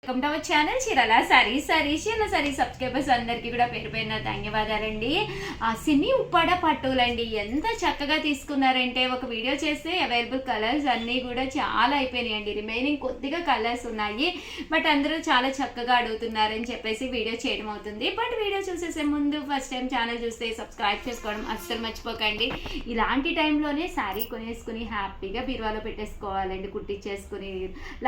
Welcome to our channel Chirala saris. Chirala saris subscribers అందరికీ కూడా పేరు పేరున ధన్యవాదాలండి. ఆ సెమీ ఉప్పాడ పట్టులండి ఎంత చక్కగా తీసుకున్నారంటే ఒక వీడియో చేస్తే అవైలబుల్ కలర్స్ అన్నీ కూడా చాలా అయిపోయినాయండి. రిమైనింగ్ కొద్దిగా కలర్స్ ఉన్నాయి, బట్ అందరూ చాలా చక్కగా అడుగుతున్నారని చెప్పేసి వీడియో చేయడం అవుతుంది. బట్ వీడియో చూసేసే ముందు ఫస్ట్ టైం ఛానల్ చూస్తే సబ్స్క్రైబ్ చేసుకోవడం అస్సలు మర్చిపోకండి. ఇలాంటి టైంలోనే శారీ కొనేసుకుని హ్యాపీగా బీరువాలో పెట్టేసుకోవాలండి, కుట్టించేసుకుని.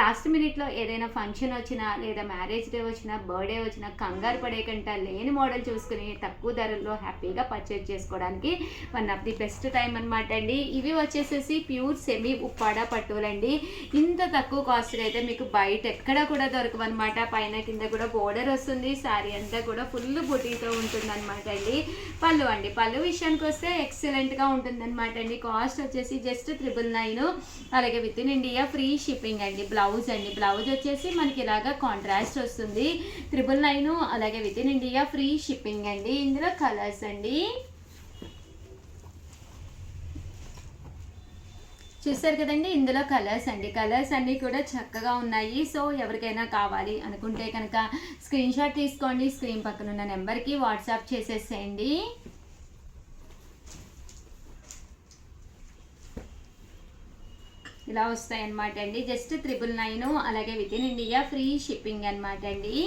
లాస్ట్ మినిట్లో ఏదైనా ఫంక్షన్ వచ్చినా లేదా మ్యారేజ్ డే వచ్చినా బర్త్డే వచ్చినా కంగారు పడేకంట లేని మోడల్ చూసుకుని తక్కువ ధరల్లో హ్యాపీగా పర్చేజ్ చేసుకోవడానికి one of the best time అనమాట అండి. ఇవి వచ్చేసేసి ప్యూర్ సెమీ ఉప్పాడ పట్టులండి. ఇంత తక్కువ కాస్ట్గా అయితే మీకు బయట ఎక్కడ కూడా దొరకవన్నమాట. పైన కింద కూడా బోర్డర్ వస్తుంది, శారీ అంతా కూడా ఫుల్ బుటీతో ఉంటుంది అనమాట అండి. పళ్ళు అండి, పళ్ళు విషయానికి వస్తే ఎక్సలెంట్గా ఉంటుందన్నమాట అండి. కాస్ట్ వచ్చేసి జస్ట్ 999. అలాగే with in India free shipping అండి. బ్లౌజ్ అండి, బ్లౌజ్ వచ్చేసి మనకి ఇలాగా కాంట్రాస్ట్ వస్తుంది 999. అలాగే with in India free shipping అండి. ఇందులో కలర్స్ అండి చూసారు కదండి, ఇందులో కలర్స్ అండి. కలర్స్ అన్నీ కూడా చక్కగా ఉన్నాయి. సో ఎవరికైనా కావాలి అనుకుంటే కనుక స్క్రీన్ షాట్ తీసుకోండి, స్క్రీన్ పక్కన ఉన్న నెంబర్కి వాట్సాప్ చేసేసేయండి. ఇలా వస్తాయి అన్నమాట అండి. జస్ట్ 999. అలాగే with in India free shipping అనమాట అండి.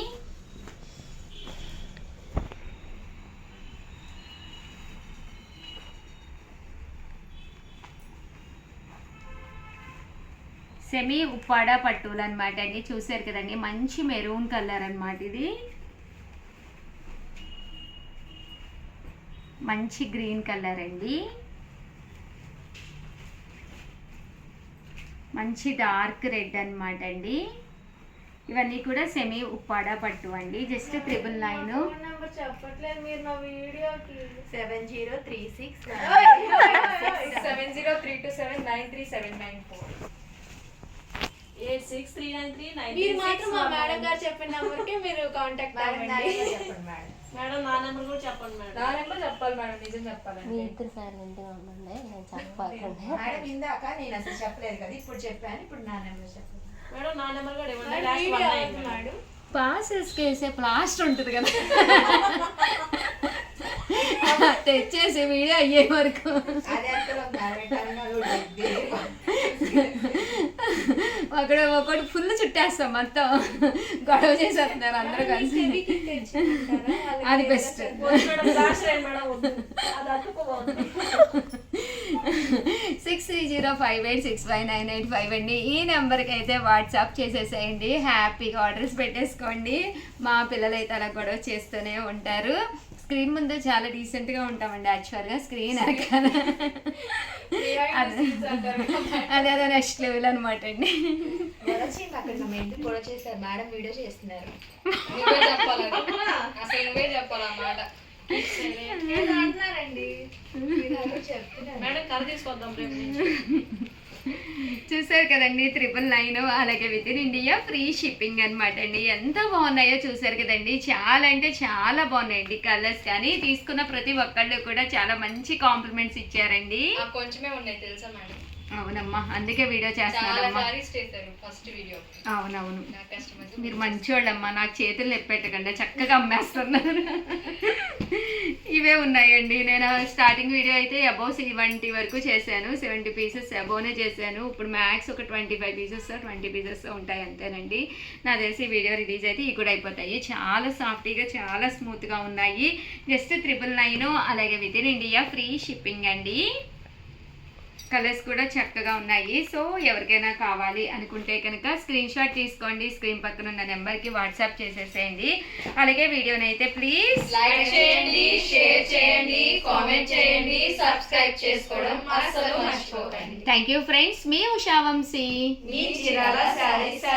సెమీ ఉప్పాడ పట్టులు అనమాట అండి. చూసారు కదండి, మంచి మెరూన్ కలర్ అనమాట. ఇది మంచి గ్రీన్ కలర్ అండి, మంచి డార్క్ రెడ్ అనమాట అండి. ఇవన్నీ కూడా సెమీ ఉప్పాడ పట్టు అండి. జస్ట్ 999. చెప్పట్లేదు మీరు నా వీడియోకి. 7036 7032793794 86393936. మీరు మాత్రం మా మేడం గారు చెప్పిన నెంబర్కి మీరు కాంటాక్ట్ అవ్వండి. మేడం నా నెంబర్ కూడా చెప్పండి. మేడం నా నెంబర్ చెప్పాలి మేడం, నిజం చెప్పాలండి. ఇద్దరు సైలెంట్గా ఉండండి, నేను చెప్పాలండి. మేడం ఇందాక నేను అసలు చెప్పలేదు కదా, ఇప్పుడు చెప్పాను. ఇప్పుడు నా నెంబర్ చెప్పండి మేడం. నా నెంబర్ కూడా ఇవ్వండి. మేడం పాసెస్ కేసే ప్లాస్టర్ ఉంటుంది కదా, తెచ్చేసి వీడియో అయ్యే వరకు ఒకటి ఫుల్ చుట్టేస్తాం, మొత్తం గొడవ చేసేస్తున్నారు అందరూ కలిసి. అది బెస్ట్. 6305865985 అండి. ఈ నెంబర్కి అయితే వాట్సాప్ చేసేసేయండి, హ్యాపీగా ఆర్డర్స్ పెట్టేసుకోండి. మా పిల్లలు అయితే అలా గొడవ చేస్తూనే ఉంటారు. స్క్రీన్ ముందు చాలా డీసెంట్గా ఉంటామండి యాక్చువల్గా, స్క్రీన్ అక్కడ అదే నెక్స్ట్ లెవెల్ అనమాట అండి. కూడా చేస్తారు మేడం, వీడియో చేస్తున్నారు. అసలు నువ్వే చెప్పాలన్నమాట. అంటున్నారండి మేడం, కథ తీసుకొద్దాం రేపు నుంచి. చూసారు కదండి, 999. అలాగే with in India free shipping అనమాట అండి. ఎంత బాగున్నాయో చూసారు కదండి, చాలా అంటే చాలా బాగున్నాయండి కలర్స్. కానీ తీసుకున్న ప్రతి ఒక్కళ్ళు కూడా చాలా మంచి కాంప్లిమెంట్స్ ఇచ్చారండి. కొంచెమే ఉన్నాయి తెలుసా మేడం. అవునమ్మా, అందుకే వీడియో చేస్తానమ్మా. అవునవును, మీరు మంచోళ్ళమ్మా, నాకు చేతులు నెప్పెట్టకండి, చక్కగా అమ్మేస్తున్నారు. ఇవే ఉన్నాయండి. నేను స్టార్టింగ్ వీడియో అయితే అబౌవ్ 70 వరకు చేశాను, 70 పీసెస్ అబోవ్నే చేశాను. ఇప్పుడు మ్యాక్స్ ఒక 25 పీసెస్ 20 పీసెస్ ఉంటాయి అంతేనండి. నా తెలిసి వీడియో రిలీజ్ అయితే ఇవి కూడా అయిపోతాయి. చాలా సాఫ్టీగా చాలా స్మూత్గా ఉన్నాయి. జస్ట్ 999. అలాగే with in India free shipping అండి. కలర్స్ కూడా చక్కగా ఉన్నాయి. సో ఎవరికైనా కావాలి అనుకుంటే కనుక స్క్రీన్ షాట్ తీసుకోండి, స్క్రీన్ పక్కన ఉన్న నెంబర్కి వాట్సాప్ చేసేసేయండి. అలాగే వీడియోని అయితే ప్లీజ్ లైక్ చేయండి, షేర్ చేయండి, కామెంట్ చేయండి, సబ్స్క్రైబ్ చేసుకోవడం అస్సలు మర్చిపోకండి. Thank you friends. మీ ఉషా వంశీ, మీ చీరాల సారీస్.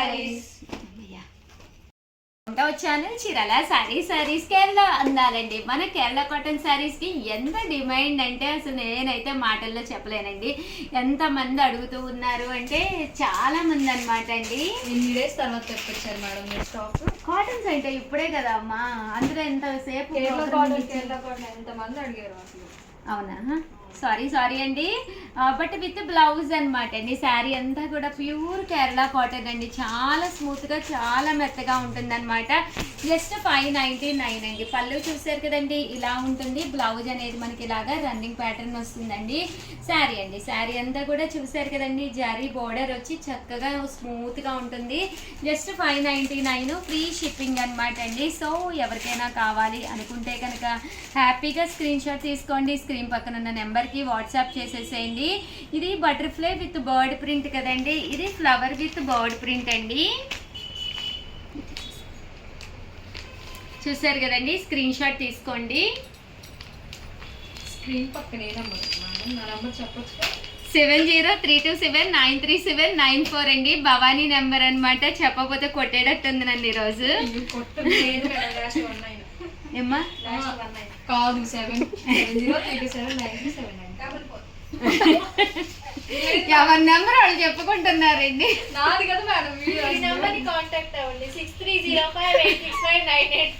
ఛానల్ చీరాల సారీస్ కేరళ అందాలండి. మన కేరళ కాటన్ శారీస్కి ఎంత డిమాండ్ అంటే అసలు నేనైతే మాటల్లో చెప్పలేనండి. ఎంతమంది అడుగుతూ ఉన్నారు అంటే చాలా మంది అనమాట అండి. ఎన్ని డేస్ తర్వాత తెప్పించారు మేడం మీరు స్టాక్? కాటన్స్ అంటే ఇప్పుడే కదా అమ్మా, అందులో ఎంతసేపు ఎంతమంది అడిగారు అసలు? అవునా? సారీ అండి, బట్ విత్ బ్లౌజ్ అనమాట అండి. శారీ అంతా కూడా ప్యూర్ కేరళ కాటన్ అండి, చాలా స్మూత్గా చాలా మెత్తగా ఉంటుంది అనమాట. జస్ట్ 599 అండి. పళ్ళు చూసారు కదండి, ఇలా ఉంటుంది. బ్లౌజ్ అనేది మనకి ఇలాగా రన్నింగ్ ప్యాటర్న్ వస్తుందండి. శారీ అండి, శారీ అంతా కూడా చూసారు కదండి, జరీ బోర్డర్ వచ్చి చక్కగా స్మూత్గా ఉంటుంది. జస్ట్ 599, ఫ్రీ షిప్పింగ్ అనమాట అండి. సో ఎవరికైనా కావాలి అనుకుంటే కనుక హ్యాపీగా స్క్రీన్ షాట్ తీసుకోండి, స్క్రీన్ పక్కన ఉన్న నెంబర్కి వాట్సాప్ చేసేసేయండి. ఇది బటర్ఫ్లై విత్ బర్డ్ ప్రింట్ కదండి, ఇది ఫ్లవర్ విత్ బర్డ్ ప్రింట్ అండి. చూసారు కదండి, స్క్రీన్ షాట్ తీసుకోండి. స్క్రీన్ పక్కన ఏ నెంబర్ మేడం? నా నెంబర్ చెప్పొచ్చు కదా. 7032799794 అండి, భవానీ నెంబర్ అన్నమాట. చెప్పకపోతే కొట్టేటట్టుంది నన్ను ఈరోజు. ఏమ్మా కాదు 70327997 ఎవరి నెంబర్ వాళ్ళు చెప్పుకుంటున్నారండి. నాది కదా మేడం. ఈ నెంబర్ ని కాంటాక్ట్ అవ్వండి 6305865985.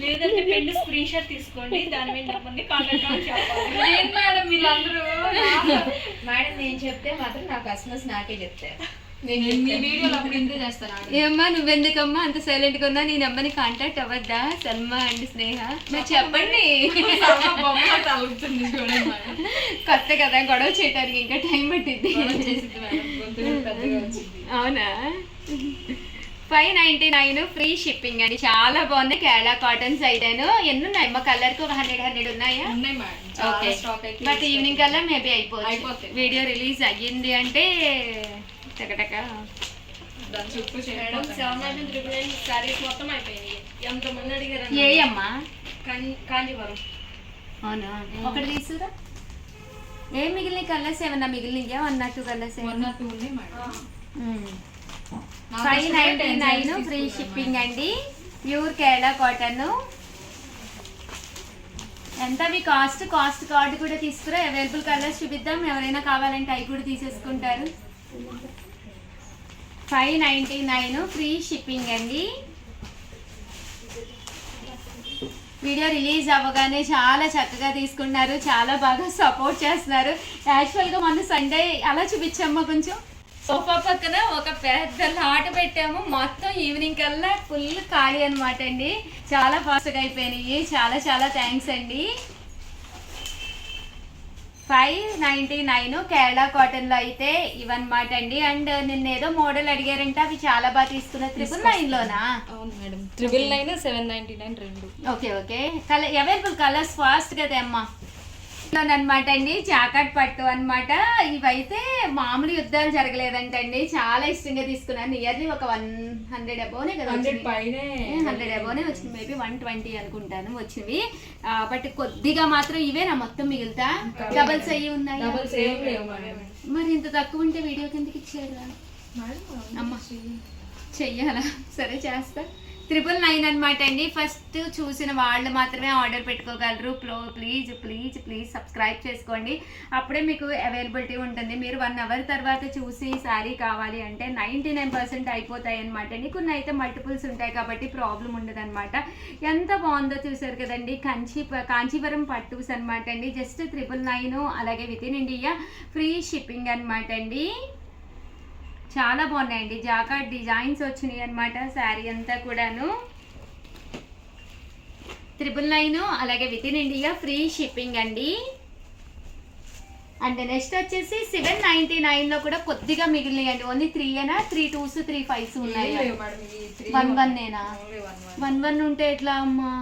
లేదంటే పెళ్లి స్క్రీన్ షాట్ తీసుకోండి, దాని మీద నెంబర్ని కాంటాక్ట్ అవ్వాలి చెప్పాలి. ఏం మేడం వీళ్ళందరూ? మేడం నేను చెప్తే మాత్రం నా కస్టమర్స్ నాకే చెప్తారు. నేను మీ వీడియోలో అప్పుడు ఇంతే చేస్తాను. ఏమ్మా నువ్వెందుకమ్మా అంత సైలెంట్గా ఉన్నా? నీ నెంబర్ని కాంటాక్ట్ అవ్వద్దా సల్మా అండ్ స్నేహ? మరి చెప్పండి. బొమ్మ తగ్గుతుంది చూడండి మేడం. కొత్త కదా, గొడవ చేయడానికి ఇంకా టైం పట్టింది. చేసింది మేడం, గొంతు పెద్దగా వచ్చింది. అవునా? 599, ఫ్రీ షిప్పింగ్ అండి. చాలా బాగున్నాయి కేరళ కాటన్స్ అయితేను. ఎన్ని ఉన్నాయమ్మా? కలర్ కి ఒక 100 ఉన్నాయా? ఉన్నాయి మేడం, ఓకే. చాలా స్టాక్ అయితే. బట్ ఈవినింగ్ కల్లా మేబీ అయిపోతుంది. అయిపోతాయి. వీడియో రిలీజ్ అయ్యింది అంటే టకటక దాని చుట్టూ మేడం 7999 సారీస్ మొత్తం అయిపోయింది. ఎంతమంది అడిగారు? ఏ అమ్మా? కాంజీవరం. అవునా? ఒకటి తీసుకురా. ఏం మిగిలిన కలర్స్ ఏమన్నా మిగిలినయా? 1 or 2 కలర్స్ ఏమన్నా? 1 or 2 ఉన్నాయి మేడం. 599, ఫ్రీ షిప్పింగ్ అండి. Pure Kerala cotton. ఎంత మీ కాస్ట్ కార్డు కూడా తీసుకురా. అవైలబుల్ కలర్స్ చూపిద్దాం, ఎవరైనా కావాలంటే అవి కూడా తీసేసుకుంటారు. 599, ఫ్రీ షిప్పింగ్ అండి. వీడియో రిలీజ్ అవ్వగానే చాలా చక్కగా తీసుకున్నారు, చాలా బాగా సపోర్ట్ చేస్తున్నారు. యాక్చువల్గా మొన్న సండే అలా చూపించమ్మా కొంచెం. సోఫా పక్కన ఒక పెద్ద లాట పెట్టాము, మొత్తం ఈవినింగ్ కల్లా ఫుల్ ఖాళీ అనమాట అండి. చాలా ఫాస్ట్గా అయిపోయినాయి. చాలా చాలా థ్యాంక్స్ అండి. 599 కేరళ కాటన్లో అయితే ఇవన్నమాట అండి. అండ్ నిన్న ఏదో మోడల్ అడిగారంటే అవి చాలా బాగా తీసుకున్నారు. 999లోనా? అవును మేడం, 999 799 రెండు. ఓకే అవైలబుల్ కలర్స్ ఫాస్ట్ కదా అమ్మా అనమాట అండి. జాకెట్ పట్టు అనమాట. ఇవైతే మామూలు యుద్ధాలు జరగలేదంటండి, చాలా ఇష్టంగా తీసుకున్నాను. నియర్లీ ఒక 100 అబోనే కదా, 100 పైనే 100 అబోనే వచ్చింది. మేబీ 120 అనుకుంటాను వచ్చినవి. బట్ కొద్దిగా మాత్రం ఇవే నా మొత్తం మిగులుతా. డబల్స్ అయ్యి ఉన్నాయి. డబుల్స్ ఏం లేవు మేడం. మరి ఇంత తక్కువ ఉంటే వీడియో కిందకి ఇచ్చేయాలి అమ్మ. చెయ్యాలా? సరే చేస్తా. 999 అనమాట అండి. ఫస్ట్ చూసిన వాళ్ళు మాత్రమే ఆర్డర్ పెట్టుకోగలరు. ప్లీజ్ సబ్స్క్రైబ్ చేసుకోండి, అప్పుడే మీకు అవైలబిలిటీ ఉంటుంది. మీరు 1 hour తర్వాత చూసి శారీ కావాలి అంటే 99% అయిపోతాయి అనమాట అండి. కొన్ని అయితే మల్టిపుల్స్ ఉంటాయి కాబట్టి ప్రాబ్లం ఉండదు అనమాట. ఎంత బాగుందో చూసారు కదండి. కాంచీవరం పట్టుస్ అనమాట అండి. జస్ట్ 999, అలాగే with in India free shipping అనమాట అండి. చాలా బాగున్నాయండి. జాకెట్ డిజైన్స్ వచ్చినాయి అనమాట. శారీ అంతా కూడాను 999, అలాగే with in India free shipping అండి. అండ్ నెక్స్ట్ వచ్చేసి 799లో కూడా కొద్దిగా మిగిలినాయండి. ఓన్లీ 3 2s 3 5s ఉన్నాయి. 11నేనా? 11 ఉంటే ఎట్లా అమ్మా?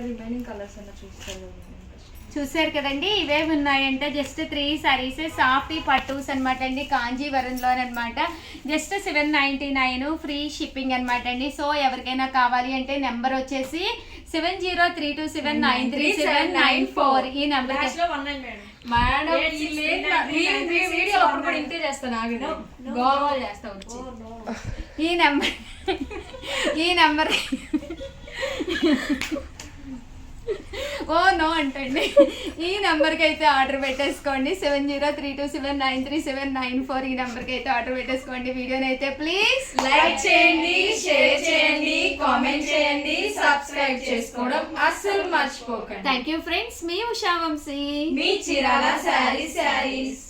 రిమైనింగ్ కలర్స్ అన్న చూస్తాను. చూసారు కదండి, ఇవే ఉన్నాయంటే జస్ట్ 3 sarees సాఫ్ట్ పట్టూస్ అనమాట అండి. కాంజీవరంలో అనమాట. జస్ట్ 799, ఫ్రీ షిప్పింగ్ అనమాట అండి. సో ఎవరికైనా కావాలి అంటే నెంబర్ వచ్చేసి 7032793794. ఈ నెంబర్ మేడం వీడియో అప్పుడు కూడా ఇంతే చేస్తాను. ఆగండి, గోవా చేస్తా వచ్చి. ఈ నెంబర్ ఓ నో అంటండి. ఈ నెంబర్కి అయితే ఆర్డర్ పెట్టేసుకోండి. 7032793794 ఈ నెంబర్కి అయితే ఆర్డర్ పెట్టేసుకోండి. వీడియోని అయితే ప్లీజ్ లైక్ చేయండి, షేర్ చేయండి, కామెంట్ చేయండి, సబ్స్క్రైబ్ చేసుకోవడం అస్సలు మర్చిపోకండి. Thank you friends. మీ ఉషా వంశీ, మీ చీరాల శారీస్.